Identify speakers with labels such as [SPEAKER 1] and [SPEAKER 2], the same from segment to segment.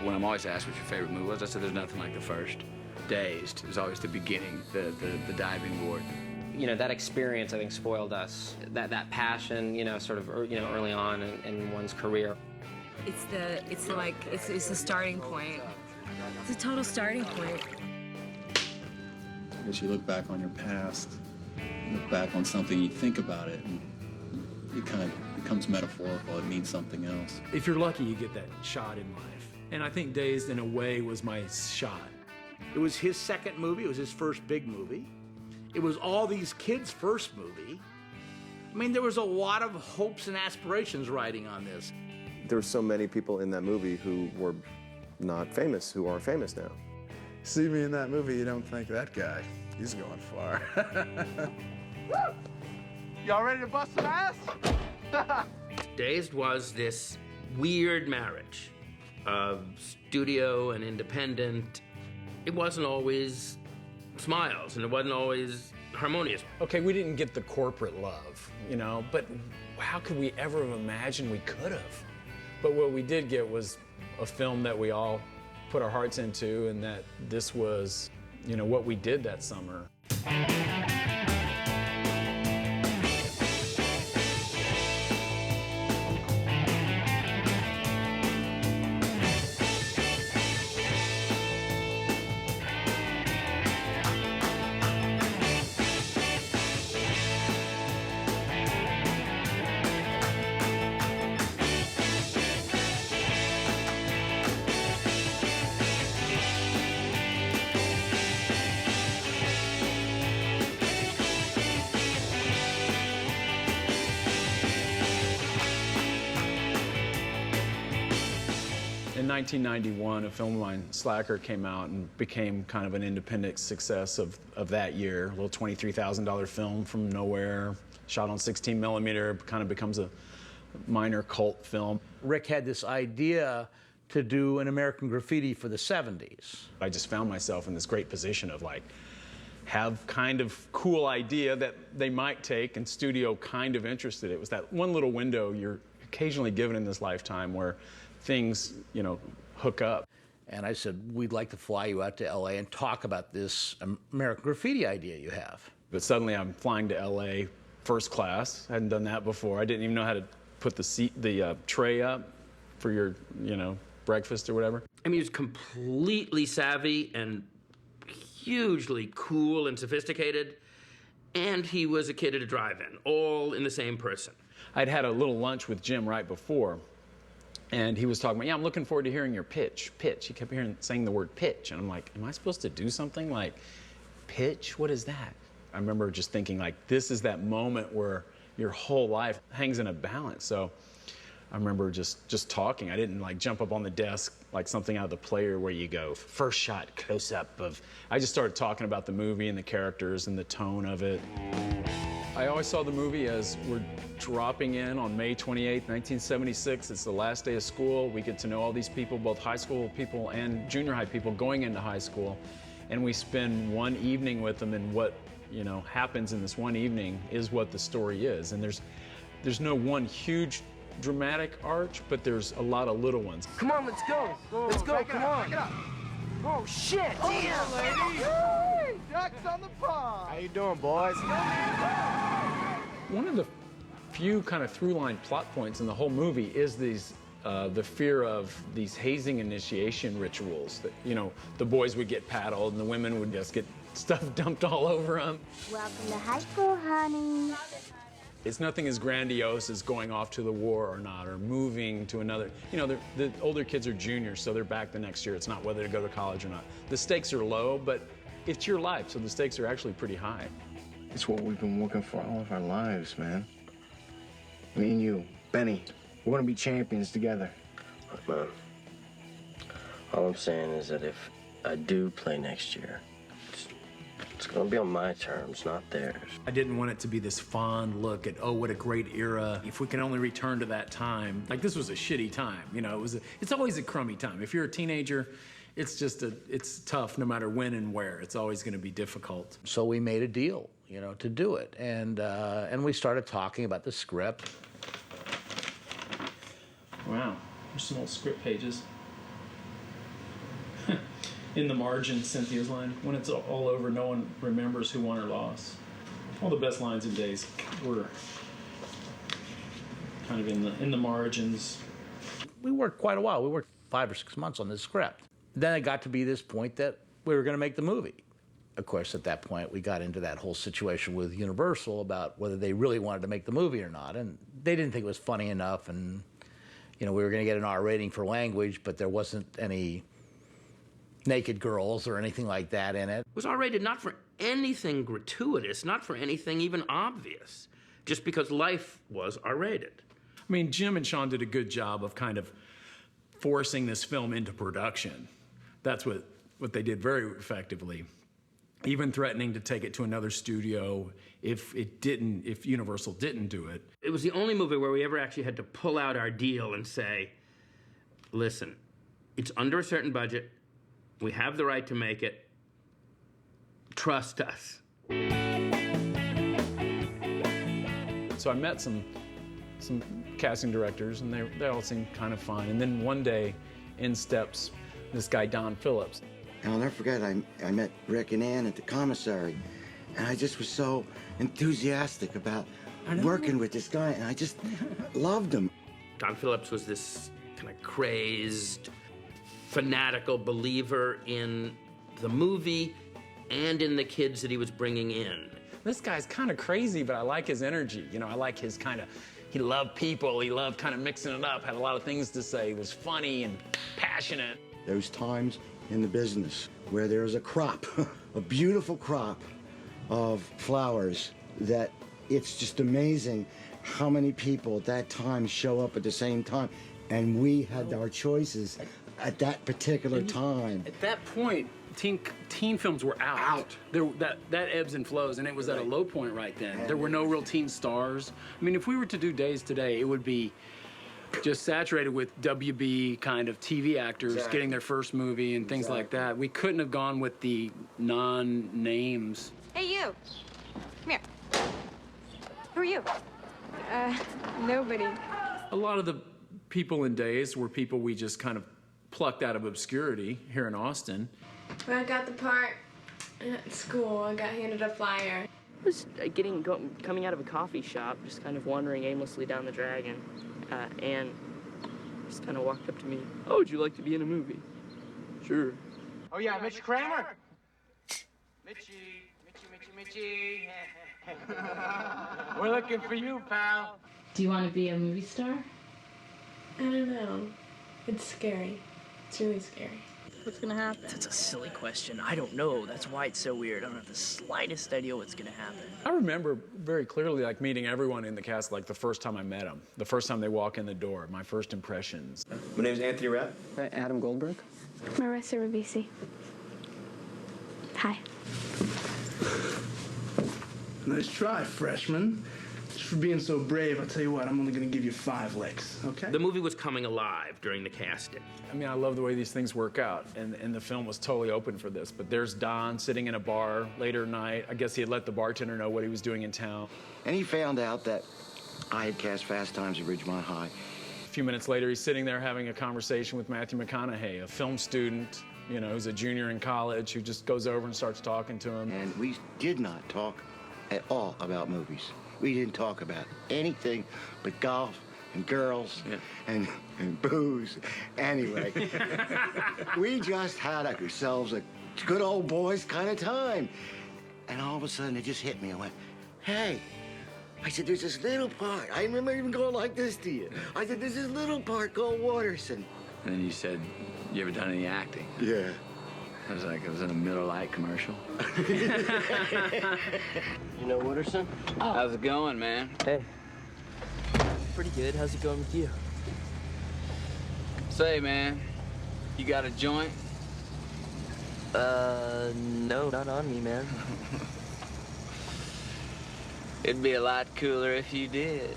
[SPEAKER 1] When I'm always asked what your favorite movie was, I said there's nothing like the first. Dazed is always the beginning, the diving board.
[SPEAKER 2] You know, that experience, I think, spoiled us. That passion, you know, sort of, you know, early on in one's career.
[SPEAKER 3] It's the starting point. It's a total starting point.
[SPEAKER 4] As you look back on your past, look back on something, you think about it, and it kind of becomes metaphorical. It means something else.
[SPEAKER 5] If you're lucky, you get that shot in life. And I think Dazed, in a way, was my shot.
[SPEAKER 6] It was his second movie. It was his first big movie. It was all these kids' first movie. I mean, there was a lot of hopes and aspirations riding on this.
[SPEAKER 7] There were so many people in that movie who were not famous, who are famous now.
[SPEAKER 8] See me in that movie, you don't think that guy, he's going far.
[SPEAKER 9] Y'all ready to bust some ass?
[SPEAKER 10] Dazed was this weird marriage of studio and independent. It wasn't always smiles, and it wasn't always harmonious.
[SPEAKER 5] Okay, we didn't get the corporate love, you know, but how could we ever have imagined we could have? But what we did get was a film that we all put our hearts into, and that this was, you know, what we did that summer. In 1991, a film of mine, Slacker, came out and became kind of an independent success of that year. A little $23,000 film from nowhere, shot on 16 millimeter, kind of becomes a minor cult film.
[SPEAKER 6] Rick had this idea to do an American Graffiti for the 70s.
[SPEAKER 5] I just found myself in this great position of like, have kind of cool idea that they might take, and studio kind of interested. It was that one little window you're occasionally given in this lifetime where things, you know, hook up.
[SPEAKER 6] And I said, we'd like to fly you out to LA and talk about this American Graffiti idea you have.
[SPEAKER 5] But suddenly I'm flying to LA first class. I hadn't done that before. I didn't even know how to put the tray up for your, you know, breakfast or whatever.
[SPEAKER 10] I mean, he was completely savvy and hugely cool and sophisticated, and he was a kid at a drive-in, all in the same person.
[SPEAKER 5] I'd had a little lunch with Jim right before, and he was talking about, yeah, I'm looking forward to hearing your pitch. He kept saying the word pitch, and I'm like, am I supposed to do something like pitch? What is that? I remember just thinking, like, this is that moment where your whole life hangs in a balance. So I remember just talking. I didn't like jump up on the desk like something out of the Player where you go, first shot, close up of. I just started talking about the movie and the characters and the tone of it. I always saw the movie as we're dropping in on May 28th, 1976. It's the last day of school. We get to know all these people, both high school people and junior high people going into high school. And we spend one evening with them, and what, you know, happens in this one evening is what the story is. And there's no one huge dramatic arch, but there's a lot of little ones.
[SPEAKER 9] Come on, let's go. Let's go, come on. Oh, shit. Damn, lady. Ducks on the pond. How you doing, boys?
[SPEAKER 5] One of the few kind of through-line plot points in the whole movie is these, the fear of these hazing initiation rituals. That, you know, the boys would get paddled and the women would just get stuff dumped all over them.
[SPEAKER 11] Welcome to high school, honey.
[SPEAKER 5] It's nothing as grandiose as going off to the war or not, or moving to another. You know, the older kids are juniors, so they're back the next year. It's not whether to go to college or not. The stakes are low, but it's your life, so the stakes are actually pretty high.
[SPEAKER 12] It's what we've been working for all of our lives, man. Me and you, Benny, we're gonna be champions together.
[SPEAKER 13] Look, man, all I'm saying is that if I do play next year, it's gonna be on my terms, not theirs.
[SPEAKER 5] I didn't want it to be this fond look at, oh, what a great era. If we can only return to that time. Like, this was a shitty time, you know, it's always a crummy time. If you're a teenager, it's tough no matter when and where. It's always gonna be difficult.
[SPEAKER 6] So we made a deal, you know, to do it. And we started talking about the script.
[SPEAKER 5] Wow, there's some old script pages. In the margins, Cynthia's line, when it's all over, no one remembers who won or lost. All the best lines in Dazed were kind of in the margins.
[SPEAKER 6] We worked quite a while. We worked 5 or 6 months on this script. Then it got to be this point that we were going to make the movie. Of course, at that point, we got into that whole situation with Universal about whether they really wanted to make the movie or not. And they didn't think it was funny enough. And, you know, we were going to get an R rating for language, but there wasn't any naked girls or anything like that in it.
[SPEAKER 10] It was R-rated not for anything gratuitous, not for anything even obvious, just because life was R-rated.
[SPEAKER 5] I mean, Jim and Sean did a good job of kind of forcing this film into production. That's what they did very effectively. Even threatening to take it to another studio if Universal didn't do it.
[SPEAKER 10] It was the only movie where we ever actually had to pull out our deal and say, listen, it's under a certain budget. We have the right to make it. Trust us.
[SPEAKER 5] So I met some casting directors, and they all seemed kind of fine. And then one day, in steps this guy, Don Phillips.
[SPEAKER 14] And I'll never forget, I met Rick and Ann at the commissary, and I just was so enthusiastic about working with this guy, and I just loved him.
[SPEAKER 10] Don Phillips was this kind of crazed, fanatical believer in the movie and in the kids that he was bringing in.
[SPEAKER 5] This guy's kind of crazy, but I like his energy. You know, I like his kind of, he loved people, he loved kind of mixing it up, had a lot of things to say, he was funny and passionate.
[SPEAKER 14] There's times in the business where there's a crop, a beautiful crop of flowers that it's just amazing how many people at that time show up at the same time. And we had our choices at that particular time.
[SPEAKER 1] At that point, teen films were out. That ebbs and flows, and it was at a low point right then. There were no real teen stars. I mean, if we were to do Dazed today, it would be just saturated with WB kind of TV actors getting their first movie and things like that. We couldn't have gone with the non-names.
[SPEAKER 3] Hey, you. Come here. Who are you? Nobody.
[SPEAKER 5] A lot of the people in Dazed were people we just kind of plucked out of obscurity here in Austin.
[SPEAKER 15] When I got the part at school, I got handed a flyer.
[SPEAKER 16] I was coming out of a coffee shop, just kind of wandering aimlessly down the Dragon. Anne just kind of walked up to me. Oh, would you like to be in a movie? Sure.
[SPEAKER 9] Oh, yeah, Mitch Kramer. Mitchie. We're looking for you, pal.
[SPEAKER 15] Do you want to be a movie star? I don't know. It's scary. It's really scary.
[SPEAKER 16] What's gonna happen? That's a silly question. I don't know. That's why it's so weird. I don't have the slightest idea what's gonna happen.
[SPEAKER 5] I remember very clearly, like, meeting everyone in the cast, like, the first time I met them. The first time they walk in the door, my first impressions.
[SPEAKER 17] My name's Anthony Rapp.
[SPEAKER 18] Adam Goldberg.
[SPEAKER 11] Marissa Ribisi. Hi.
[SPEAKER 8] Nice try, freshman. Just for being so brave, I'll tell you what, I'm only gonna give you 5 licks, okay?
[SPEAKER 10] The movie was coming alive during the casting.
[SPEAKER 5] I mean, I love the way these things work out, and the film was totally open for this. But there's Don sitting in a bar later at night. I guess he had let the bartender know what he was doing in town.
[SPEAKER 14] And he found out that I had cast Fast Times at Ridgemont High.
[SPEAKER 5] A few minutes later, he's sitting there having a conversation with Matthew McConaughey, a film student, you know, who's a junior in college, who just goes over and starts talking to him.
[SPEAKER 14] And we did not talk at all about movies. We didn't talk about anything but golf and girls and booze. Anyway, we just had ourselves a good old boys kind of time. And all of a sudden, it just hit me. I went, hey. I said, there's this little part. I remember even going like this to you. I said, there's this little part called Waterson.
[SPEAKER 1] And then you said, you ever done any acting?
[SPEAKER 14] Yeah.
[SPEAKER 1] I was like, it was in a Miller Lite commercial.
[SPEAKER 13] You know Wooderson?
[SPEAKER 1] Oh. How's it going, man?
[SPEAKER 16] Hey. Pretty good. How's it going with you?
[SPEAKER 1] Say, man, you got a joint?
[SPEAKER 16] No, not on me, man.
[SPEAKER 1] It'd be a lot cooler if you did.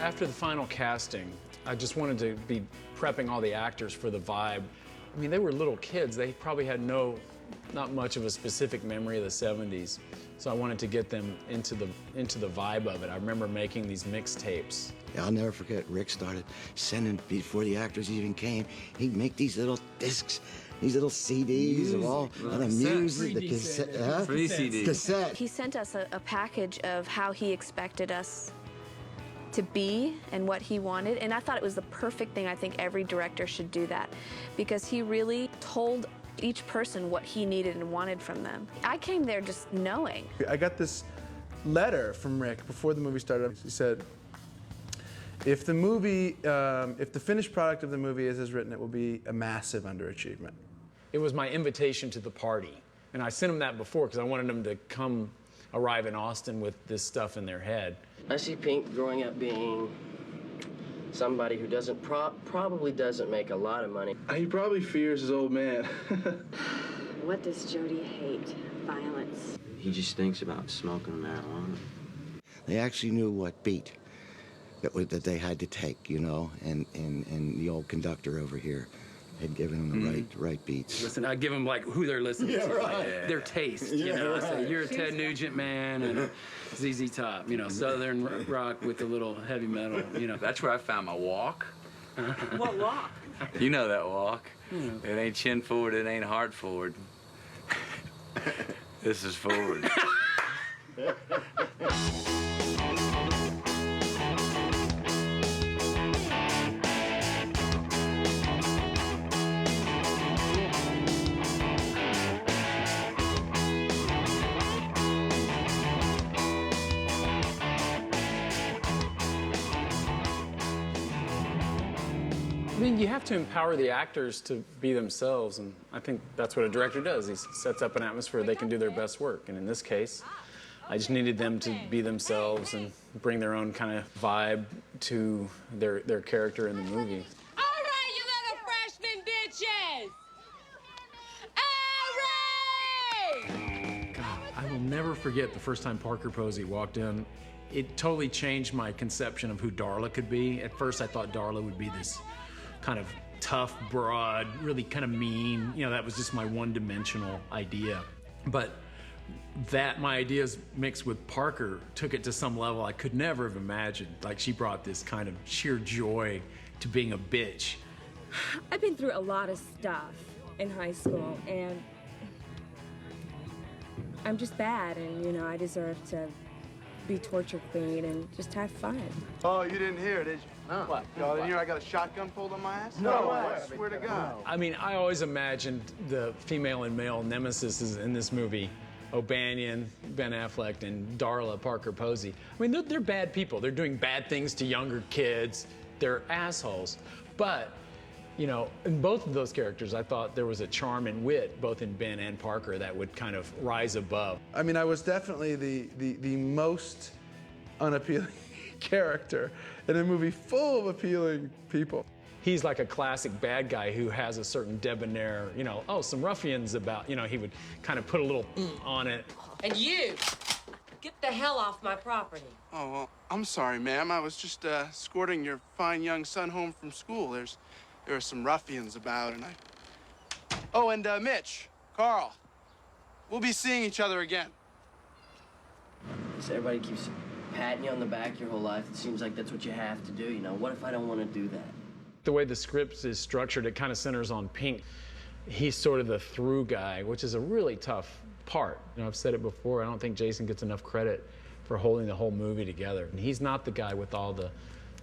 [SPEAKER 5] After the final casting, I just wanted to be prepping all the actors for the vibe. I mean, they were little kids. They probably had not much of a specific memory of the 70s. So I wanted to get them into the vibe of it. I remember making these mixtapes.
[SPEAKER 14] Yeah, I'll never forget, Rick started sending, before the actors even came, he'd make these little discs, these little CDs of all of the music, the cassette.
[SPEAKER 17] Free CDs.
[SPEAKER 14] Cassette.
[SPEAKER 11] He sent us a package of how he expected us to be and what he wanted, and I thought it was the perfect thing. I think every director should do that, because he really told each person what he needed and wanted from them. I came there just knowing.
[SPEAKER 8] I got this letter from Rick before the movie started. He said, if the finished product of the movie is as written, it will be a massive underachievement.
[SPEAKER 5] It was my invitation to the party. And I sent them that before because I wanted them to arrive in Austin with this stuff in their head.
[SPEAKER 13] I see Pink growing up being somebody who probably doesn't make a lot of money.
[SPEAKER 8] He probably fears his old man.
[SPEAKER 3] What does Jody hate? Violence.
[SPEAKER 13] He just thinks about smoking marijuana.
[SPEAKER 14] They actually knew what beat that they had to take, you know, and the old conductor over here had given them the right beats.
[SPEAKER 1] Listen, I give them like who they're listening to, like, their taste. You know, I say you're a Ted Nugent man and ZZ Top. You know, Southern rock with a little heavy metal. You know,
[SPEAKER 17] That's where I found my walk.
[SPEAKER 3] What walk?
[SPEAKER 17] You know that walk. It ain't chin forward, it ain't heart forward. This is forward.
[SPEAKER 5] I mean, you have to empower the actors to be themselves, and I think that's what a director does. He sets up an atmosphere they can do their best work. And in this case, I just needed them to be themselves and bring their own kind of vibe to their character in the movie.
[SPEAKER 9] All right, you little freshman bitches! All right!
[SPEAKER 1] God, I will never forget the first time Parker Posey walked in. It totally changed my conception of who Darla could be. At first, I thought Darla would be this kind of tough, broad, really kind of mean. You know, that was just my one-dimensional idea. But my ideas mixed with Parker took it to some level I could never have imagined. Like, she brought this kind of sheer joy to being a bitch.
[SPEAKER 3] I've been through a lot of stuff in high school, and I'm just bad, and, you know, I deserve to be torture queen and just have fun.
[SPEAKER 9] Oh, you didn't hear, did you?
[SPEAKER 17] No.
[SPEAKER 9] What? Y'all didn't hear I got a shotgun pulled on my ass? No way. I swear to God.
[SPEAKER 5] I mean, I always imagined the female and male nemesis in this movie. O'Banion, Ben Affleck, and Darla Parker Posey. I mean, they're bad people. They're doing bad things to younger kids. They're assholes. But, you know, in both of those characters, I thought there was a charm and wit, both in Ben and Parker, that would kind of rise above.
[SPEAKER 8] I mean, I was definitely the most unappealing character in a movie full of appealing people.
[SPEAKER 5] He's like a classic bad guy who has a certain debonair, you know, some ruffians about, you know, he would kind of put a little on it.
[SPEAKER 18] And you, get the hell off my property.
[SPEAKER 9] Oh, well, I'm sorry, ma'am. I was just escorting your fine young son home from school. There are some ruffians about, and Oh, and Mitch, Carl, we'll be seeing each other again.
[SPEAKER 13] So everybody keeps patting you on the back your whole life. It seems like that's what you have to do, you know. What if I don't want to do that?
[SPEAKER 5] The way the script is structured, it kind of centers on Pink. He's sort of the through guy, which is a really tough part. You know, I've said it before, I don't think Jason gets enough credit for holding the whole movie together. And he's not the guy with all the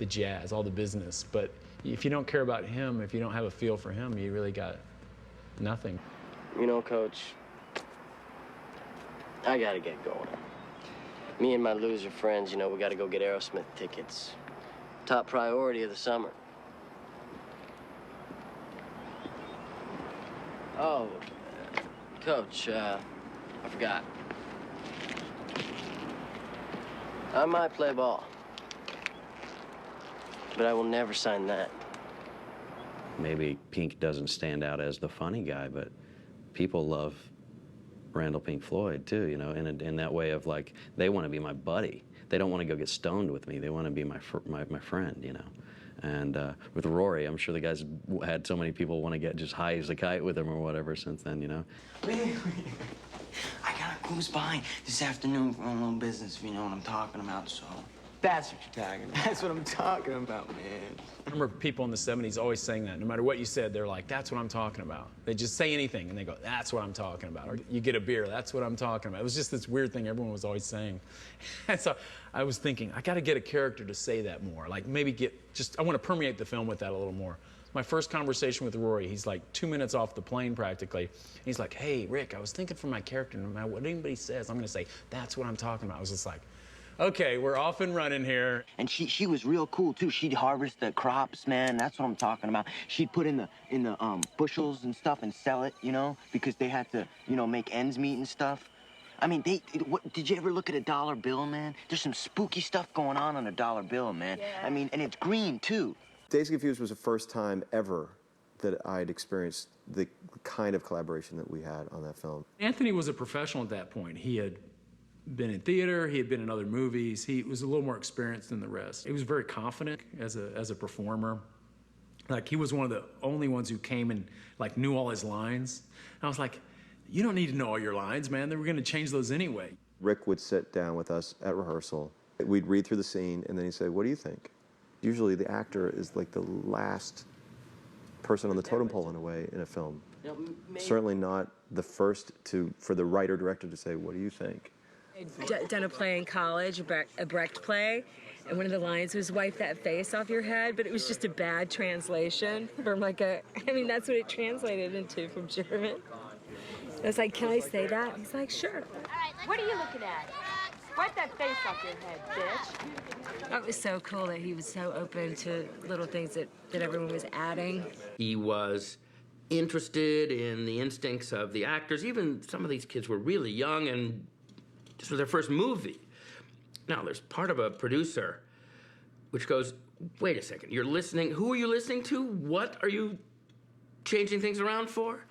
[SPEAKER 5] jazz, all the business. But if you don't care about him, if you don't have a feel for him, you really got nothing.
[SPEAKER 13] You know, Coach, I gotta get going. Me and my loser friends, you know, we gotta go get Aerosmith tickets. Top priority of the summer. Oh, Coach, I forgot. I might play ball, but I will never sign that.
[SPEAKER 19] Maybe Pink doesn't stand out as the funny guy, but people love Randall Pink Floyd too, you know, in that way of like, they want to be my buddy. They don't want to go get stoned with me. They want to be my friend, you know. And with Rory, I'm sure the guys had so many people want to get just high as a kite with him or whatever since then, you know.
[SPEAKER 12] I gotta
[SPEAKER 13] Who's buying this afternoon for a little business, if you know what I'm talking about, so. That's what you're talking about. That's what I'm talking about, man.
[SPEAKER 5] I remember people in the 70s always saying that. No matter what you said, they're like, that's what I'm talking about. They just say anything, and they go, that's what I'm talking about. Or you get a beer, that's what I'm talking about. It was just this weird thing everyone was always saying. And so I was thinking, I got to get a character to say that more. Like maybe I want to permeate the film with that a little more. My first conversation with Rory, he's like 2 minutes off the plane practically. He's like, hey, Rick, I was thinking for my character, no matter what anybody says, I'm going to say, that's what I'm talking about. I was just like, okay, we're off and running here.
[SPEAKER 13] And she was real cool too. She'd harvest the crops, man. That's what I'm talking about. She'd put in the bushels and stuff and sell it, you know, because they had to, you know, make ends meet and stuff. I mean, did you ever look at a dollar bill, man? There's some spooky stuff going on a dollar bill, man. Yeah. I mean, and it's green too.
[SPEAKER 7] Dazed and Confused was the first time ever that I'd experienced the kind of collaboration that we had on that film.
[SPEAKER 1] Anthony was a professional at that point. He had been in theater, he had been in other movies. He was a little more experienced than the rest. He was very confident as a performer. Like, he was one of the only ones who came and like knew all his lines. And I was like, you don't need to know all your lines, man. They were gonna change those anyway.
[SPEAKER 7] Rick would sit down with us at rehearsal. We'd read through the scene, and then he'd say, what do you think? Usually the actor is like the last person on the totem pole in a way in a film. Certainly not the first for the writer-director to say, what do you think?
[SPEAKER 3] I'd done a play in college, a Brecht play, and one of the lines was wipe that face off your head, but it was just a bad translation from like I mean, that's what it translated into from German. I was like, can I say that? He's like, sure.
[SPEAKER 18] What are you looking at? Wipe that face off your head, bitch.
[SPEAKER 3] It was so cool that he was so open to little things that everyone was adding.
[SPEAKER 10] He was interested in the instincts of the actors. Even some of these kids were really young, and this was their first movie. Now, there's part of a producer which goes, wait a second, you're listening, who are you listening to? What are you changing things around for?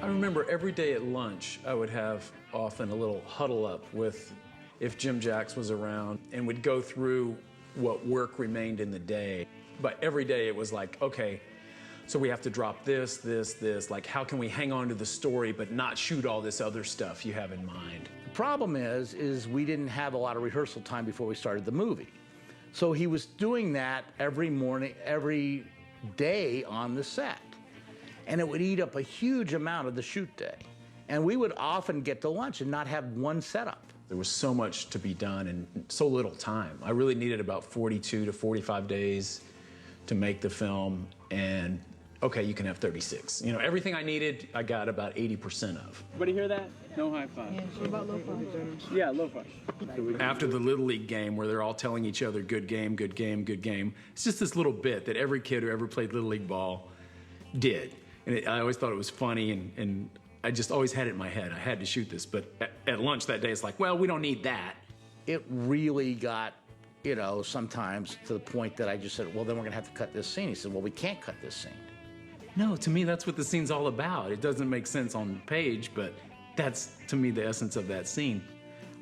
[SPEAKER 5] I remember every day at lunch, I would have often a little huddle up with, if Jim Jacks was around, and we'd go through what work remained in the day. But every day it was like, okay, so we have to drop this, this, this. Like, how can we hang on to the story but not shoot all this other stuff you have in mind?
[SPEAKER 6] The problem is we didn't have a lot of rehearsal time before we started the movie. So he was doing that every morning, every day on the set. And it would eat up a huge amount of the shoot day. And we would often get to lunch and not have one setup.
[SPEAKER 5] There was so much to be done and so little time. I really needed about 42 to 45 days to make the film, and okay, you can have 36. You know, everything I needed, I got about 80% of.
[SPEAKER 1] Everybody hear that? No high five.
[SPEAKER 15] Yeah, what about low five?
[SPEAKER 1] Yeah, low five. After the Little League game where they're all telling each other, good game, good game, good game, it's just this little bit that every kid who ever played Little League ball did. And I always thought it was funny, and I just always had it in my head. I had to shoot this, but at lunch that day, it's like, well, we don't need that.
[SPEAKER 6] It really got, you know, sometimes to the point that I just said, well, then we're gonna have to cut this scene. He said, well, we can't cut this scene.
[SPEAKER 1] No, to me, that's what the scene's all about. It doesn't make sense on page, but that's, to me, the essence of that scene.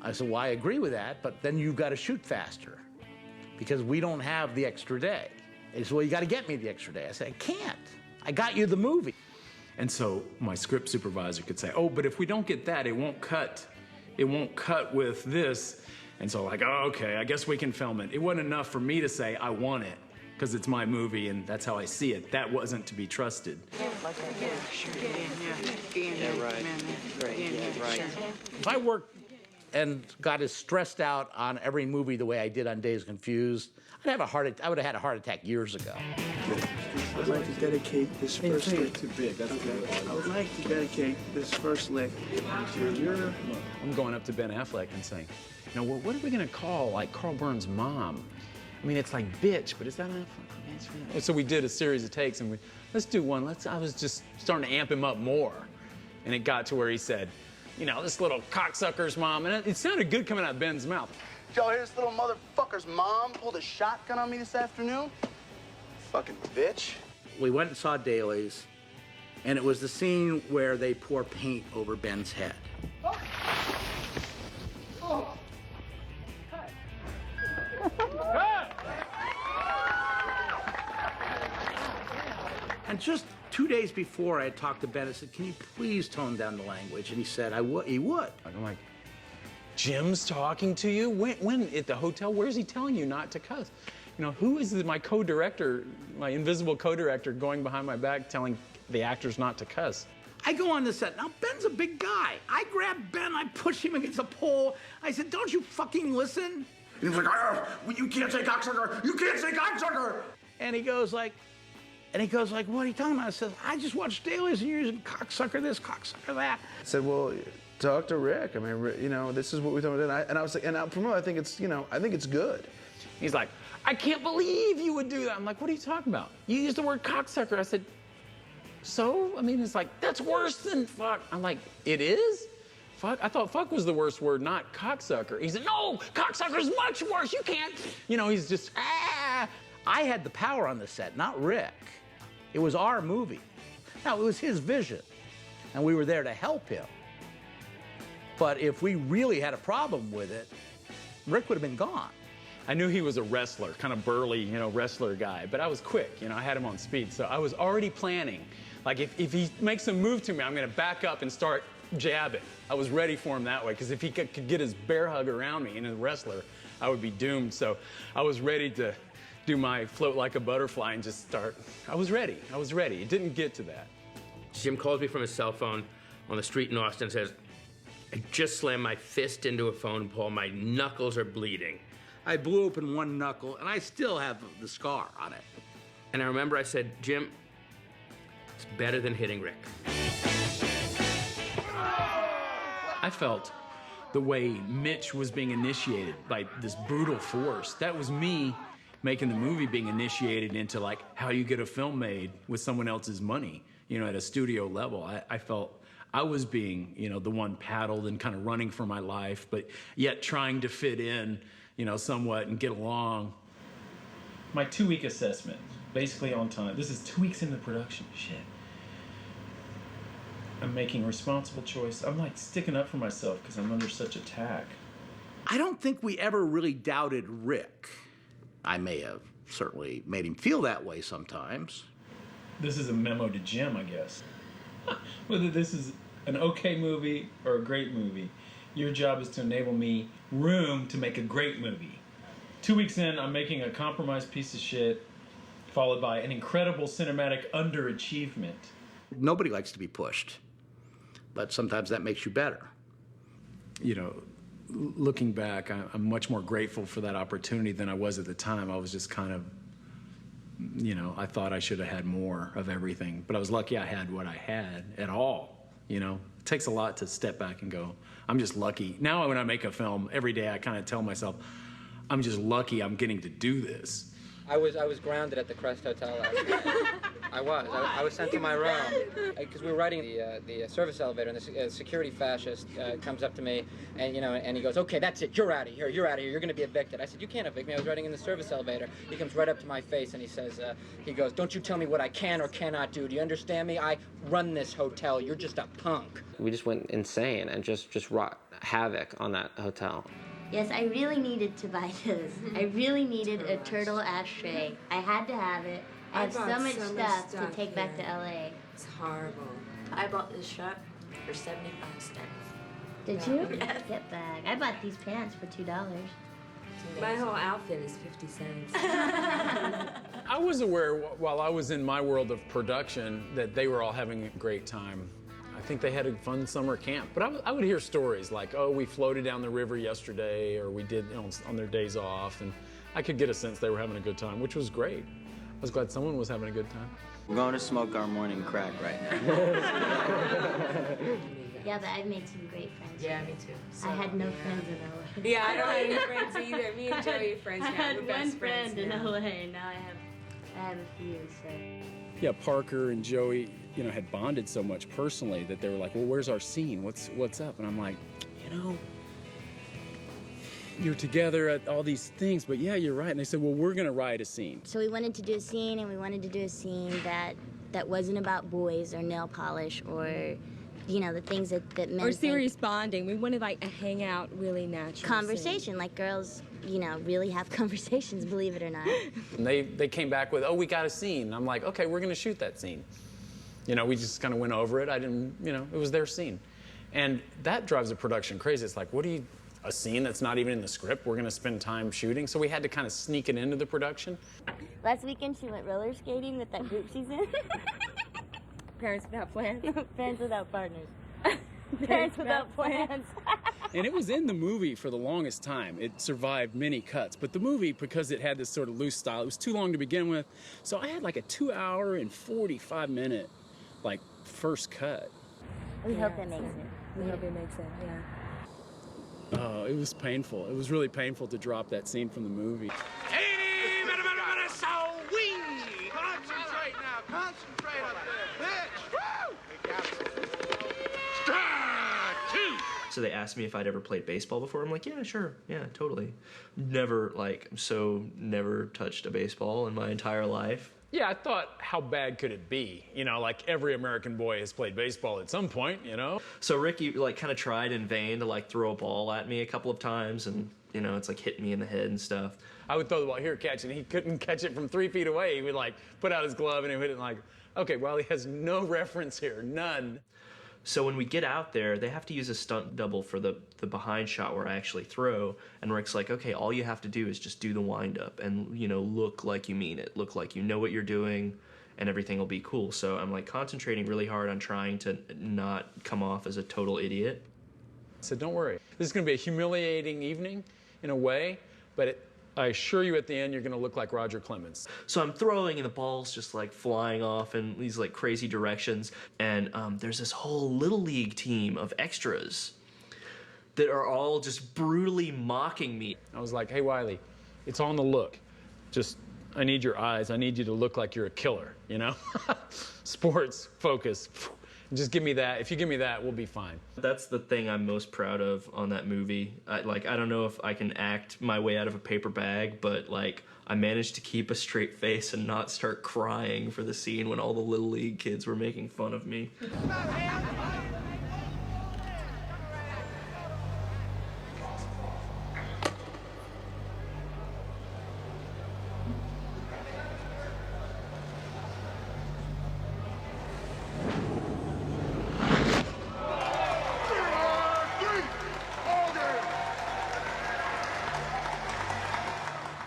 [SPEAKER 6] I said, well, I agree with that, but then you've got to shoot faster because we don't have the extra day. He said, well, you got to get me the extra day. I said, I can't. I got you the movie.
[SPEAKER 1] And so my script supervisor could say, oh, but if we don't get that, it won't cut. It won't cut with this. And so like, oh, okay, I guess we can film it. It wasn't enough for me to say, I want it, because it's my movie and that's how I see it. That wasn't to be trusted.
[SPEAKER 6] If I worked and got as stressed out on every movie the way I did on Dazed and Confused, I would have had a heart attack years ago.
[SPEAKER 9] I'd like to dedicate this first lick to Big. That's okay. I would like to dedicate this first lick to your...
[SPEAKER 5] I'm going up to Ben Affleck and saying, you know, what are we gonna call like Carl Burns' mom? I mean, it's like bitch, but is that enough? And so we did a series of takes, and let's do one. I was just starting to amp him up more, and it got to where he said, you know, this little cocksucker's mom, and it sounded good coming out of Ben's mouth.
[SPEAKER 9] Y'all hear this little motherfucker's mom pulled a shotgun on me this afternoon? Fucking bitch.
[SPEAKER 6] We went and saw Daly's, and it was the scene where they pour paint over Ben's head.
[SPEAKER 9] Oh. Oh.
[SPEAKER 6] And just 2 days before, I had talked to Ben and said, can you please tone down the language? And he said, he would.
[SPEAKER 5] I'm like, Jim's talking to you? When at the hotel? Where's he telling you not to cuss? You know, who is my co-director, my invisible co-director going behind my back telling the actors not to cuss?
[SPEAKER 6] I go on the set. Now, Ben's a big guy. I grab Ben, I push him against a pole. I said, don't you fucking listen? And he's like, you can't say cocksucker. You can't say cocksucker. And he goes like, what are you talking about? I said, I just watched dailies and you're using cocksucker this, cocksucker that.
[SPEAKER 8] I said, well, talk to Rick. I mean, you know, this is what we're doing. And I was like, and for me, I think it's, you know, I think it's good.
[SPEAKER 5] He's like, I can't believe you would do that. I'm like, what are you talking about? You used the word cocksucker. I said, so? I mean, it's like, that's worse than fuck. I'm like, it is? Fuck? I thought fuck was the worst word, not cocksucker. He said, no, cocksucker's much worse. You can't. You know, he's just,
[SPEAKER 6] I had the power on the set, not Rick. It was our movie. Now, it was his vision, and we were there to help him. But if we really had a problem with it, Rick would have been gone.
[SPEAKER 5] I knew he was a wrestler, kind of burly, you know, wrestler guy, but I was quick, you know, I had him on speed. So I was already planning, like if he makes a move to me, I'm gonna back up and start jabbing. I was ready for him that way, because if he could get his bear hug around me and a wrestler, I would be doomed. So I was ready to do my float like a butterfly and just start. I was ready. It didn't get to that.
[SPEAKER 10] Jim calls me from his cell phone on the street in Austin and says, I just slammed my fist into a phone pole. My knuckles are bleeding.
[SPEAKER 6] I blew open one knuckle, and I still have the scar on it.
[SPEAKER 10] And I remember I said, Jim, it's better than hitting Rick.
[SPEAKER 1] I felt the way Mitch was being initiated by this brutal force. That was me making the movie being initiated into like how you get a film made with someone else's money, you know, at a studio level. I felt I was being, you know, the one paddled and kind of running for my life, but yet trying to fit in, you know, somewhat and get along.
[SPEAKER 5] My 2-week assessment, basically on time. This is 2 weeks into production. Shit. I'm making a responsible choice. I'm like sticking up for myself because I'm under such attack.
[SPEAKER 6] I don't think we ever really doubted Rick. I may have certainly made him feel that way sometimes.
[SPEAKER 5] This is a memo to Jim, I guess. Whether this is an okay movie or a great movie, your job is to enable me room to make a great movie. 2 weeks in, I'm making a compromised piece of shit, followed by an incredible cinematic underachievement.
[SPEAKER 6] Nobody likes to be pushed, but sometimes that makes you better.
[SPEAKER 1] You know, looking back, I'm much more grateful for that opportunity than I was at the time. I was just kind of, you know, I thought I should have had more of everything, but I was lucky I had what I had at all, you know. It takes a lot to step back and go, I'm just lucky. Now when I make a film, every day I kind of tell myself, I'm just lucky I'm getting to do this.
[SPEAKER 2] I was grounded at the Crest Hotel last night. I was sent to my room because we were riding the service elevator, and the security fascist comes up to me, and and he goes, "Okay, that's it. You're out of here. You're out of here. You're going to be evicted." I said, "You can't evict me. I was riding in the service elevator." He comes right up to my face and he says, he goes, "Don't you tell me what I can or cannot do. Do you understand me? I run this hotel. You're just a punk." We just went insane and just wrought havoc on that hotel.
[SPEAKER 20] Yes, I really needed to buy this. I really needed a turtle ashtray. I had to have it. I have so much stuff to take back to LA.
[SPEAKER 3] It's horrible. I bought this shirt for 75 cents.
[SPEAKER 20] Did you? Get back. I bought these pants for $2.
[SPEAKER 3] My whole outfit is 50 cents.
[SPEAKER 5] I was aware while I was in my world of production that they were all having a great time. I think they had a fun summer camp, but I would hear stories like, oh, we floated down the river yesterday, or we did on their days off, and I could get a sense they were having a good time, which was great. I was glad someone was having a good time.
[SPEAKER 13] We're going to smoke our morning crack right now.
[SPEAKER 20] Yeah, but I've made some great friends.
[SPEAKER 3] Yeah, me too. So,
[SPEAKER 20] I had no friends in LA.
[SPEAKER 3] Yeah, I don't have any friends either. Me and Joey are friends now.
[SPEAKER 20] I had
[SPEAKER 3] We're
[SPEAKER 20] one
[SPEAKER 3] best friends
[SPEAKER 20] friend in
[SPEAKER 3] now.
[SPEAKER 20] LA. Now I have a few, so.
[SPEAKER 1] Yeah, Parker and Joey, had bonded so much personally that they were like, well, where's our scene? What's up? And I'm like, you're together at all these things, but yeah, you're right. And they said, well, we're gonna write a scene.
[SPEAKER 20] So we wanted to do a scene, and we wanted to do a scene that wasn't about boys or nail polish or, the things that men
[SPEAKER 3] Or
[SPEAKER 20] think.
[SPEAKER 3] serious bonding. We wanted like a hangout, really natural
[SPEAKER 20] Conversation, like girls, really have conversations, believe it or not.
[SPEAKER 5] And they came back with, oh, we got a scene. I'm like, okay, we're gonna shoot that scene. You know, we just kind of went over it. I didn't, you know, it was their scene. And that drives the production crazy. It's like, a scene that's not even in the script, we're gonna spend time shooting. So we had to kind of sneak it into the production.
[SPEAKER 20] Last weekend she went roller skating with that group she's in.
[SPEAKER 3] Parents without plans.
[SPEAKER 20] Parents without partners. Parents without plans.
[SPEAKER 1] And it was in the movie for the longest time. It survived many cuts. But the movie, because it had this sort of loose style, it was too long to begin with. So I had like a 2-hour and 45-minute, like, first cut.
[SPEAKER 20] We hope it makes it.
[SPEAKER 3] We hope it makes it, yeah.
[SPEAKER 1] Oh, it was painful. It was really painful to drop that scene from the movie.
[SPEAKER 9] Concentrate now. Concentrate up there. Bitch.
[SPEAKER 21] So they asked me if I'd ever played baseball before. I'm like, yeah, sure. Yeah, totally. Never touched a baseball in my entire life.
[SPEAKER 5] Yeah, I thought, how bad could it be? You know, like every American boy has played baseball at some point, you know?
[SPEAKER 21] So Ricky, like, kind of tried in vain to, like, throw a ball at me a couple of times, and, you know, it's, like, hit me in the head and stuff.
[SPEAKER 5] I would throw the ball, here, catch it, and he couldn't catch it from 3 feet away. He would, like, put out his glove, and he would hit it, like, okay, well, he has no reference here, none.
[SPEAKER 21] So when we get out there, they have to use a stunt double for the behind shot where I actually throw. And Rick's like, okay, all you have to do is just do the wind up and, you know, look like you mean it. Look like you know what you're doing and everything will be cool. So I'm like concentrating really hard on trying to not come off as a total idiot.
[SPEAKER 5] I said, don't worry. This is going to be a humiliating evening in a way, but I assure you at the end you're going to look like Roger Clemens.
[SPEAKER 21] So I'm throwing and the ball's just like flying off in these like crazy directions. And there's this whole Little League team of extras that are all just brutally mocking me.
[SPEAKER 5] I was like, hey, Wiley, it's on the look. Just, I need your eyes. I need you to look like you're a killer, you know? Sports, focus. Just give me that. If you give me that, we'll be fine.
[SPEAKER 21] That's the thing I'm most proud of on that movie. I don't know if I can act my way out of a paper bag, but like I managed to keep a straight face and not start crying for the scene when all the Little League kids were making fun of me.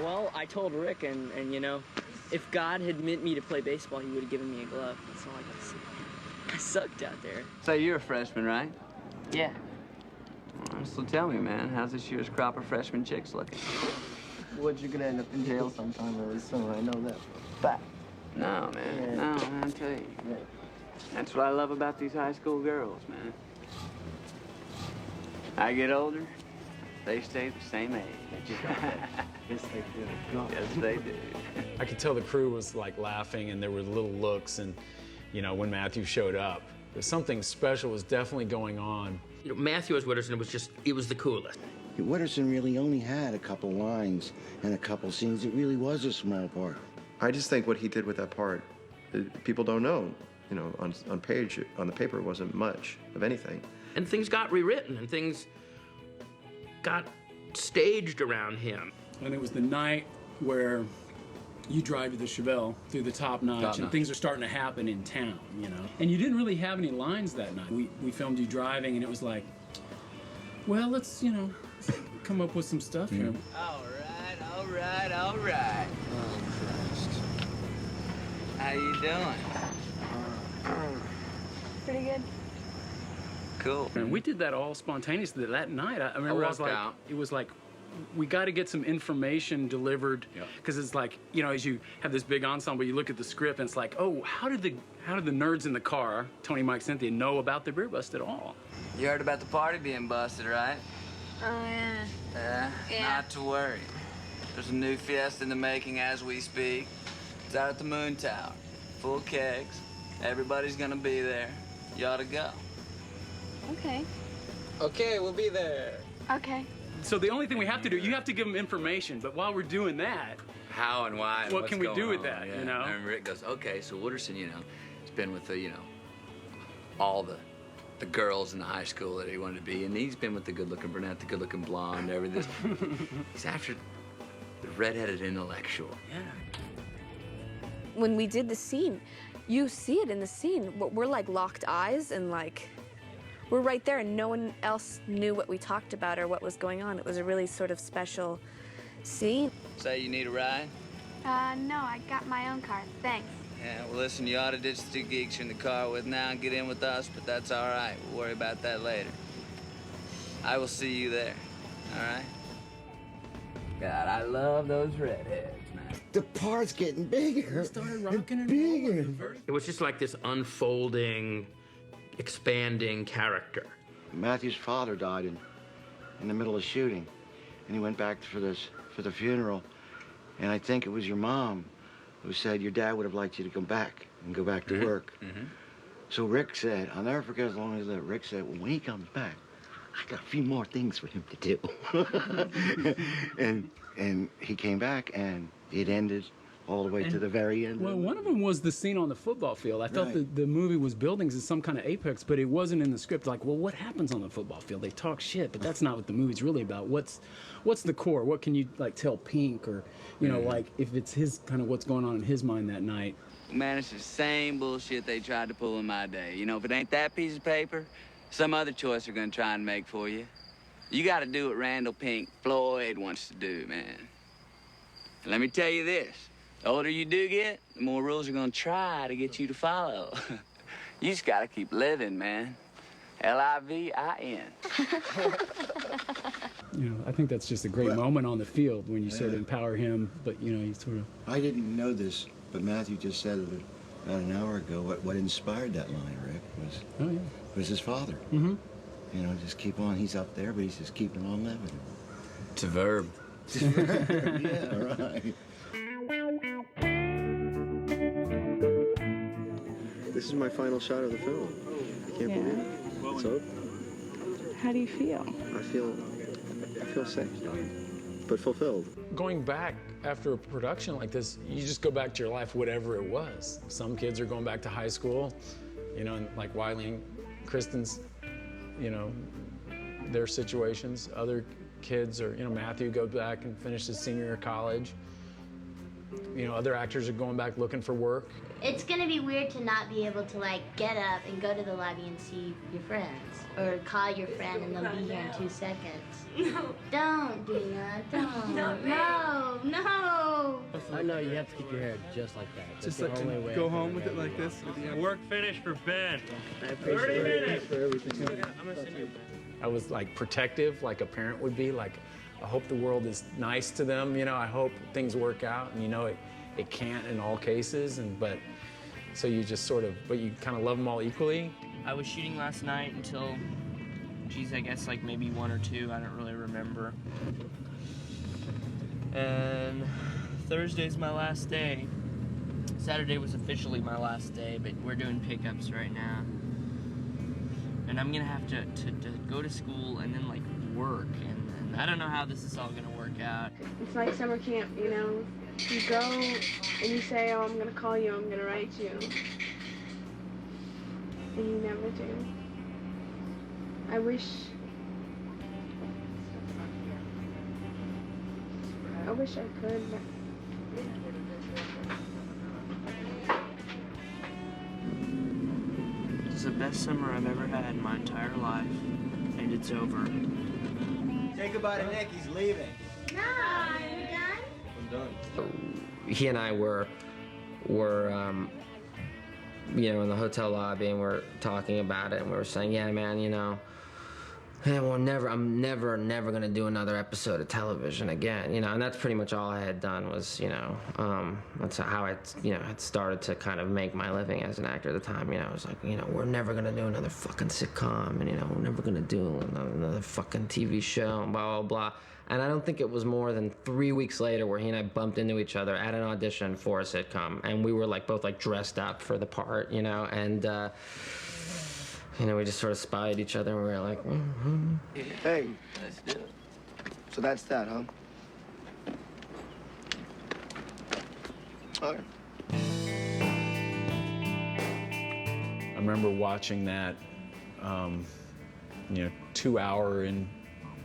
[SPEAKER 16] Well, I told Rick, and you know, if God had meant me to play baseball, he would have given me a glove. That's all I got to say. I sucked out there.
[SPEAKER 17] So you're a freshman, right?
[SPEAKER 16] Yeah.
[SPEAKER 17] So tell me, man, how's this year's crop of freshman chicks looking?
[SPEAKER 12] What, you're gonna end up in jail sometime really soon, I know that. But
[SPEAKER 17] No, man, no, I tell you. That's what I love about these high school girls, man. I get older, they stay the same age.
[SPEAKER 12] yes, they do.
[SPEAKER 17] Yes, they do.
[SPEAKER 5] I could tell the crew was like laughing and there were little looks and, you know, when Matthew showed up, something special was definitely going on.
[SPEAKER 10] You know, Matthew as Witterson was the coolest.
[SPEAKER 14] Witterson really only had a couple lines and a couple scenes. It really was a small part.
[SPEAKER 7] I just think what he did with that part, people don't know. You know, on the paper, it wasn't much of anything.
[SPEAKER 10] And things got rewritten and things got staged around him.
[SPEAKER 1] And it was the night where you drive to the Chevelle through the top notch and things are starting to happen in town, you know. And you didn't really have any lines that night. We filmed you driving and it was like, well, let's, you know, come up with some stuff here.
[SPEAKER 17] All right. Oh, Christ. How you doing?
[SPEAKER 11] Pretty good.
[SPEAKER 17] Cool.
[SPEAKER 1] And we did that all spontaneously that night. I remember I was like, it was like, we got to get some information delivered because it's like, you know, as you have this big ensemble, you look at the script and it's like, oh, how did the nerds in the car, Tony, Mike, Cynthia, know about the beer bust at all?
[SPEAKER 17] You heard about the party being busted, right?
[SPEAKER 11] Oh, yeah.
[SPEAKER 17] Not to worry. There's a new fiesta in the making as we speak. It's out at the Moon Tower. Full kegs. Everybody's gonna be there. You ought to go.
[SPEAKER 11] Okay.
[SPEAKER 17] Okay, we'll be there.
[SPEAKER 11] Okay.
[SPEAKER 1] So the only thing we have to do, you have to give them information, but while we're doing that,
[SPEAKER 17] how and why and
[SPEAKER 1] what
[SPEAKER 17] what's
[SPEAKER 1] can we
[SPEAKER 17] going
[SPEAKER 1] do with
[SPEAKER 17] on,
[SPEAKER 1] that,
[SPEAKER 17] yeah.
[SPEAKER 1] you know?
[SPEAKER 17] And Rick goes, okay, so Wooderson, you know, has been with the, you know, all the girls in the high school that he wanted to be, and he's been with the good-looking brunette, the good-looking blonde, everything. He's after the redheaded intellectual.
[SPEAKER 1] Yeah.
[SPEAKER 11] When we did the scene, you see it in the scene. We're like locked eyes and like, we're right there and no one else knew what we talked about or what was going on. It was a really sort of special scene.
[SPEAKER 17] Say you need a ride?
[SPEAKER 11] No, I got my own car, thanks.
[SPEAKER 17] Yeah, well, listen, you ought to ditch the two geeks you're in the car with now and get in with us, but that's all right. We'll worry about that later. I will see you there, all right? God, I love those redheads, man.
[SPEAKER 14] The part's getting bigger.
[SPEAKER 1] He started rocking and
[SPEAKER 14] bigger.
[SPEAKER 10] It was just like this unfolding, expanding character.
[SPEAKER 14] Matthew's father died in the middle of shooting, and he went back for the funeral, and I think it was your mom who said your dad would have liked you to come back and go back to work. So Rick said, I'll never forget as long as I live, Rick said, well, when he comes back, I got a few more things for him to do. and he came back, and it ended all the way to the very end.
[SPEAKER 1] Well, one of them was the scene on the football field. I felt the movie was building as some kind of apex, but it wasn't in the script. Like, well, what happens on the football field? They talk shit, but that's not what the movie's really about. What's the core? What can you like tell Pink, or you know, like if it's his kind of what's going on in his mind that night?
[SPEAKER 17] Man, it's the same bullshit they tried to pull in my day. You know, if it ain't that piece of paper, some other choice they're gonna try and make for you. You gotta do what Randall Pink Floyd wants to do, man. And let me tell you this. The older you do get, the more rules are gonna try to get you to follow. You just gotta keep living, man. L-I-V-I-N.
[SPEAKER 1] You know, I think that's just a great moment on the field when you sort of empower him, but you know, you sort of.
[SPEAKER 14] I didn't know this, but Matthew just said it about an hour ago. What inspired that line, Rick, was his father. You know, just keep on. He's up there, but he's just keeping on living.
[SPEAKER 17] It's a verb.
[SPEAKER 14] Yeah, right.
[SPEAKER 7] This is my final shot of the film. I can't believe it. It's over.
[SPEAKER 15] How do you feel?
[SPEAKER 7] I feel sick, but fulfilled.
[SPEAKER 5] Going back after a production like this, you just go back to your life, whatever it was. Some kids are going back to high school, you know, and like Wiley and Kristen's, you know, their situations. Other kids are, you know, Matthew goes back and finishes senior year of college. You know, other actors are going back looking for work.
[SPEAKER 20] It's gonna be weird to not be able to like get up and go to the lobby and see your friends, or call your friend and they'll be here in 2 seconds. No. Don't, Dina. Don't. No.
[SPEAKER 4] I know you have to keep your hair just like that.
[SPEAKER 8] Just
[SPEAKER 4] That's
[SPEAKER 8] like
[SPEAKER 4] the only way
[SPEAKER 8] go home with it like this.
[SPEAKER 4] Work finished for Ben.
[SPEAKER 8] 30 minutes for everything.
[SPEAKER 4] I'm gonna send you.
[SPEAKER 5] I was like protective, like a parent would be. Like, I hope the world is nice to them. You know, I hope things work out. And you know, it can't in all cases. But so you just sort of, but you kind of love them all equally.
[SPEAKER 16] I was shooting last night until, geez, I guess like maybe 1 or 2. I don't really remember. And Thursday's my last day. Saturday was officially my last day, but we're doing pickups right now. And I'm gonna have to go to school and then like work, and I don't know how this is all gonna work out.
[SPEAKER 15] It's like summer camp, you know? You go and you say, oh, I'm gonna call you, I'm gonna write you. And you never do. I wish I could, but
[SPEAKER 16] This is the best summer I've ever had in my entire life, and it's over.
[SPEAKER 22] Say goodbye to Nick, he's leaving.
[SPEAKER 20] No, are you done?
[SPEAKER 22] I'm done.
[SPEAKER 2] He and I were you know, in the hotel lobby, and we're talking about it, and we were saying, yeah, man, you know, I'm never gonna do another episode of television again, you know, and that's pretty much all I had done was, you know, that's how I, you know, had started to kind of make my living as an actor at the time, you know. It was like, you know, we're never gonna do another fucking sitcom, and, you know, we're never gonna do another fucking TV show, and blah, blah, blah. And I don't think it was more than 3 weeks later where he and I bumped into each other at an audition for a sitcom, and we were like both like dressed up for the part, you know, and you know, we just sort of spied each other, and we were like,
[SPEAKER 12] Hey.
[SPEAKER 17] Let's do it.
[SPEAKER 12] So that's that, huh? Okay.
[SPEAKER 5] I remember watching that, you know, 2-hour and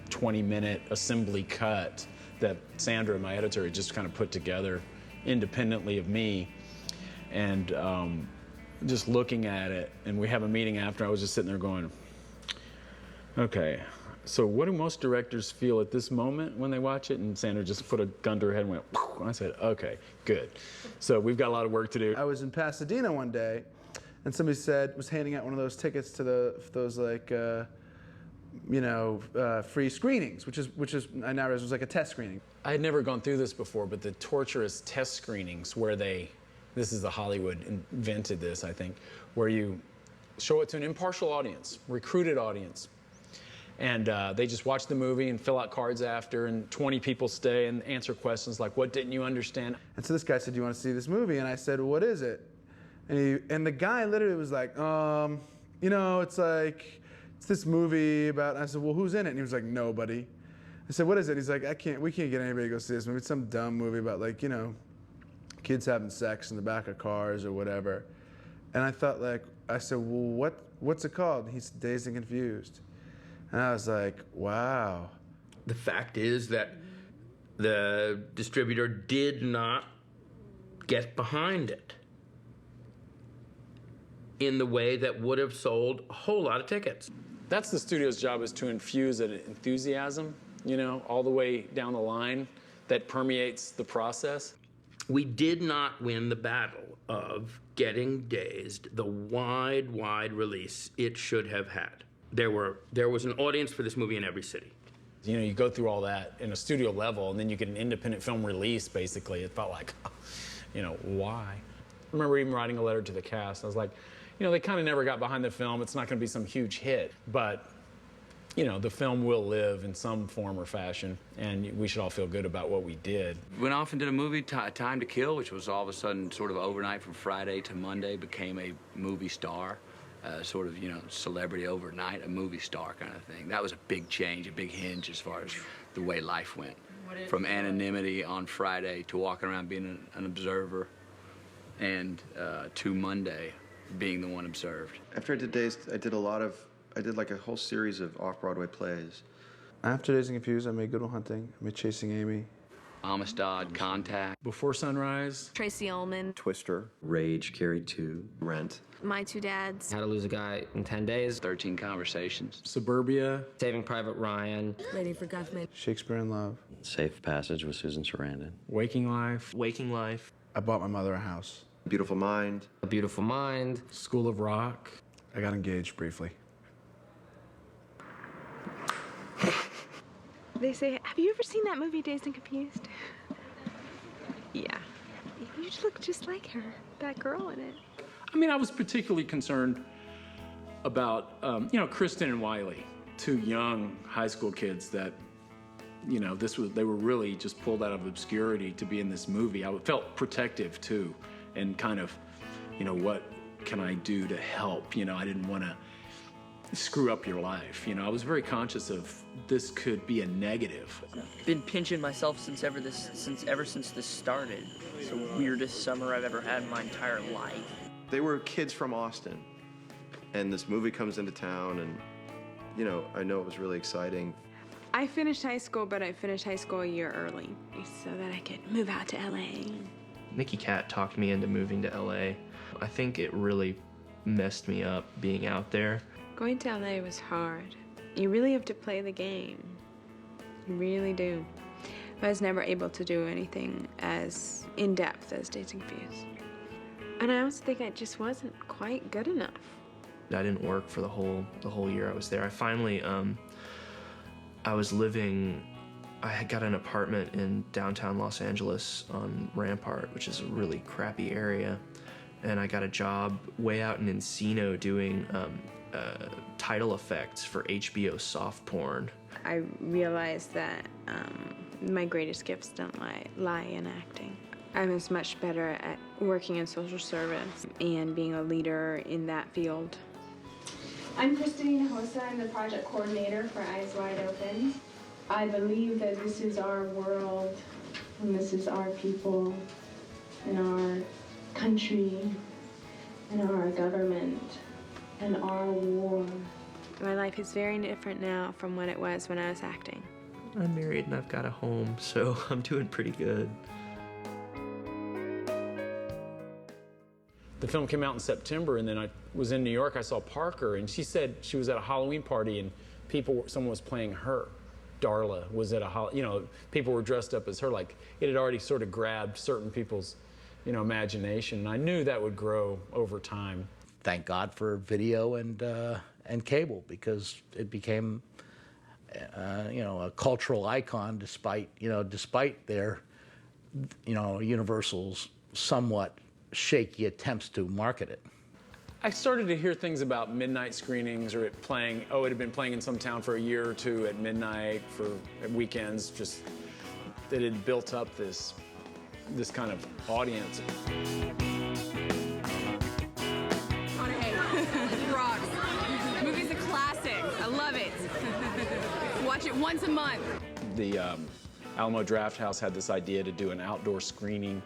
[SPEAKER 5] 20-minute assembly cut that Sandra, my editor, had just kind of put together independently of me. And just looking at it, and we have a meeting after. I was just sitting there going, okay, so what do most directors feel at this moment when they watch it? And Sandra just put a gun to her head and went, whew. I said, okay, good. So we've got a lot of work to do.
[SPEAKER 8] I was in Pasadena one day, and somebody was handing out one of those tickets to those like, free screenings, which is I now realize was like a test screening.
[SPEAKER 5] I had never gone through this before, but the torturous test screenings where this is the Hollywood invented this, I think, where you show it to an impartial audience, recruited audience. And they just watch the movie and fill out cards after, and 20 people stay and answer questions like, what didn't you understand?
[SPEAKER 8] And so this guy said, do you want to see this movie? And I said, well, what is it? And the guy literally was like, it's this movie about, and I said, well, who's in it? And he was like, nobody. I said, what is it? He's like, we can't get anybody to go see this movie. It's some dumb movie about kids having sex in the back of cars or whatever. And I thought I said, well, what's it called? And he said, Dazed and Confused. And I was like, wow.
[SPEAKER 10] The fact is that the distributor did not get behind it in the way that would have sold a whole lot of tickets.
[SPEAKER 5] That's the studio's job, is to infuse an enthusiasm, all the way down the line that permeates the process.
[SPEAKER 10] We did not win the battle of getting Dazed the wide release it should have had. There was an audience for this movie in every city.
[SPEAKER 5] You go through all that in a studio level, and then you get an independent film release, basically. It felt like, why? I remember even writing a letter to the cast. I was like, they kind of never got behind the film. It's not going to be some huge hit, but, the film will live in some form or fashion, and we should all feel good about what we did.
[SPEAKER 17] Went off and did a movie, Time to Kill, which was all of a sudden sort of overnight from Friday to Monday, became a movie star. Celebrity overnight, a movie star kind of thing. That was a big change, a big hinge as far as the way life went. From anonymity on Friday to walking around being an observer, and to Monday being the one observed.
[SPEAKER 7] After I did Dazed, I did like a whole series of off-Broadway plays.
[SPEAKER 8] After Dazed and Confused, I made Good Will Hunting, I made Chasing Amy.
[SPEAKER 17] Amistad, Contact.
[SPEAKER 5] Before Sunrise.
[SPEAKER 11] Tracy Ullman.
[SPEAKER 7] Twister.
[SPEAKER 18] Rage, Carrie 2.
[SPEAKER 7] Rent.
[SPEAKER 11] My Two Dads.
[SPEAKER 18] How to Lose a Guy in 10 Days.
[SPEAKER 17] 13 Conversations.
[SPEAKER 5] Suburbia.
[SPEAKER 18] Saving Private Ryan.
[SPEAKER 3] Lady for Government.
[SPEAKER 8] Shakespeare in Love.
[SPEAKER 18] Safe Passage with Susan Sarandon.
[SPEAKER 5] Waking Life.
[SPEAKER 21] Waking Life.
[SPEAKER 8] I bought my mother a house.
[SPEAKER 7] Beautiful Mind.
[SPEAKER 18] A Beautiful Mind.
[SPEAKER 5] School of Rock.
[SPEAKER 8] I got engaged briefly.
[SPEAKER 15] They say, have you ever seen that movie, Dazed and Confused? Yeah. You look just like her, that girl in it.
[SPEAKER 1] I was particularly concerned about, Kristen and Wiley, two young high school kids that, they were really just pulled out of obscurity to be in this movie. I felt protective too, and kind of, what can I do to help? I didn't want to screw up your life. I was very conscious of this could be a negative.
[SPEAKER 16] Been pinching myself since this started. It's the weirdest summer I've ever had in my entire life.
[SPEAKER 7] They were kids from Austin, and this movie comes into town, and I know it was really exciting.
[SPEAKER 15] I finished high school, but I finished high school a year early so that I could move out to LA.
[SPEAKER 21] Nicky Cat talked me into moving to LA. I think it really messed me up being out there.
[SPEAKER 15] Going to LA was hard. You really have to play the game. You really do. I was never able to do anything as in-depth as Dazed and Confused. And I also think I just wasn't quite good enough.
[SPEAKER 21] I didn't work for the whole year I was there. I finally, I had got an apartment in downtown Los Angeles on Rampart, which is a really crappy area. And I got a job way out in Encino doing title effects for HBO soft porn.
[SPEAKER 15] I realized that my greatest gifts don't lie in acting. I was much better at working in social service and being a leader in that field.
[SPEAKER 19] I'm Christina Hosa. I'm the project coordinator for Eyes Wide Open. I believe that this is our world, and this is our people, and our country, and our government, and our war.
[SPEAKER 15] My life is very different now from what it was when I was acting.
[SPEAKER 21] I'm married and I've got a home, so I'm doing pretty good.
[SPEAKER 5] the film came out in September, and then I was in New York. I saw Parker, and she said she was at a Halloween party, and someone was playing her. Darla was at people were dressed up as her. Like, it had already sort of grabbed certain people's, imagination. And I knew that would grow over time.
[SPEAKER 6] Thank God for video and cable, because it became, a cultural icon, despite their, Universal's somewhat shaky attempts to market it.
[SPEAKER 5] I started to hear things about midnight screenings, or it had been playing in some town for a year or two at midnight for weekends, just that it had built up this kind of audience.
[SPEAKER 13] McConaughey rocks. The movie's a classic. I love it. Watch it once a month.
[SPEAKER 5] The Alamo Drafthouse had this idea to do an outdoor screening,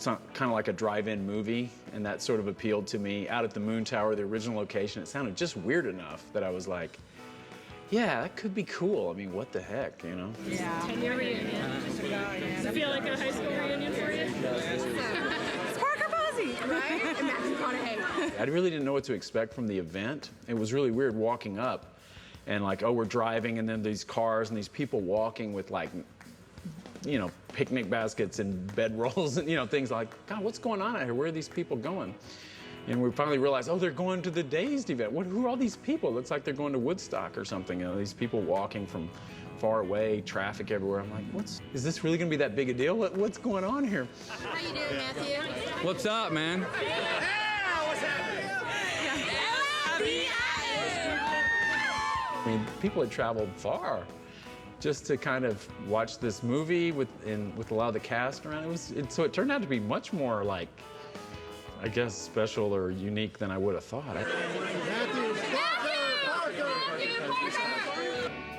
[SPEAKER 5] kind of like a drive-in movie, and that sort of appealed to me. Out at the Moon Tower, the original location, it sounded just weird enough that I was like, yeah, that could be cool. I mean, what the heck,
[SPEAKER 13] Yeah. 10-year reunion. Does it feel like a high school reunion for you? It's Parker Posey, right? And Matthew McConaughey.
[SPEAKER 5] I really didn't know what to expect from the event. It was really weird walking up and we're driving, and then these cars and these people walking with picnic baskets and bedrolls and, things like, God, what's going on out here? Where are these people going? And we finally realized, they're going to the Dazed event. Who are all these people? It looks like they're going to Woodstock or something. These people walking from far away, traffic everywhere. I'm like, is this really going to be that big a deal? What's going on here?
[SPEAKER 13] How you doing, Matthew?
[SPEAKER 23] What's up, man?
[SPEAKER 5] I mean, people had traveled far just to kind of watch this movie with a lot of the cast around. So it turned out to be much more I guess, special or unique than I would have thought.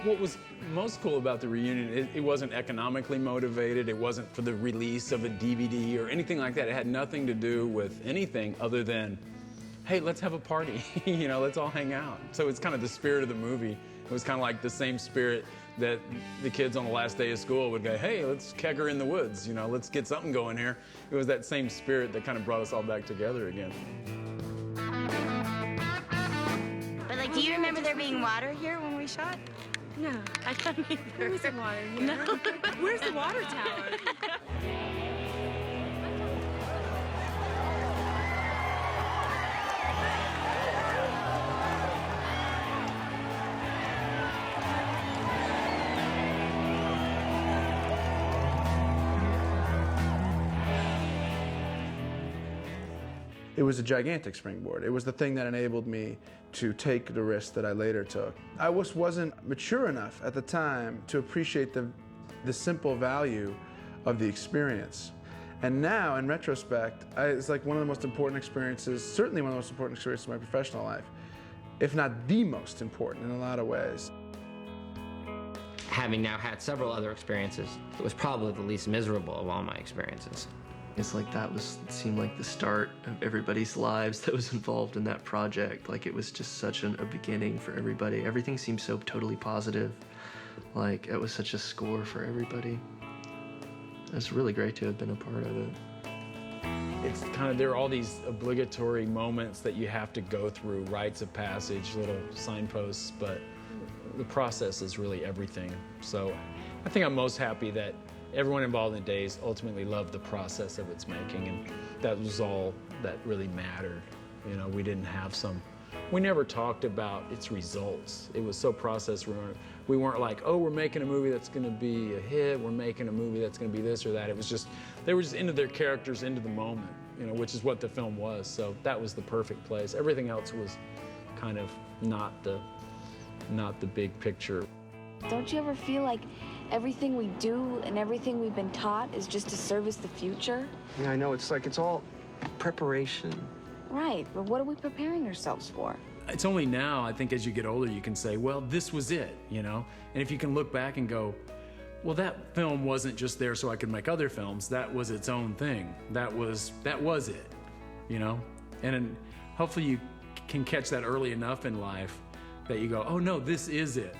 [SPEAKER 5] What was most cool about the reunion, it wasn't economically motivated. It wasn't for the release of a DVD or anything like that. It had nothing to do with anything other than, hey, let's have a party. Let's all hang out. So it's kind of the spirit of the movie. It was kind of like the same spirit that the kids on the last day of school would go, hey, let's kegger in the woods, let's get something going here. It was that same spirit that kind of brought us all back together again.
[SPEAKER 20] But do you remember there being water here when we shot?
[SPEAKER 3] No, I don't either. There wasn't water here. No. Where's the water tower?
[SPEAKER 8] It was a gigantic springboard. It was the thing that enabled me to take the risk that I later took. I wasn't mature enough at the time to appreciate the simple value of the experience. And now, in retrospect, it's like one of the most important experiences, certainly one of the most important experiences of my professional life, if not the most important in a lot of ways.
[SPEAKER 18] Having now had several other experiences, it was probably the least miserable of all my experiences.
[SPEAKER 21] It's it seemed like the start of everybody's lives that was involved in that project. It was just such a beginning for everybody. Everything seemed so totally positive. It was such a score for everybody. It's really great to have been a part of it.
[SPEAKER 5] It's there are all these obligatory moments that you have to go through, rites of passage, little signposts, but the process is really everything. So I think I'm most happy that everyone involved in Dazed ultimately loved the process of its making, and that was all that really mattered. We didn't have we never talked about its results. It was so process. We weren't like, oh, we're making a movie that's gonna be a hit, we're making a movie that's gonna be this or that. It was just, they were just into their characters, into the moment, which is what the film was. So that was the perfect place. Everything else was kind of not the big picture.
[SPEAKER 11] Don't you ever feel like everything we do and everything we've been taught is just to service the future?
[SPEAKER 12] Yeah, I know. It's all preparation.
[SPEAKER 11] Right, but what are we preparing ourselves for?
[SPEAKER 5] It's only now, I think, as you get older, you can say, well, this was it, And if you can look back and go, well, that film wasn't just there so I could make other films. That was its own thing. That was it, And hopefully you can catch that early enough in life that you go, oh, no, this is it.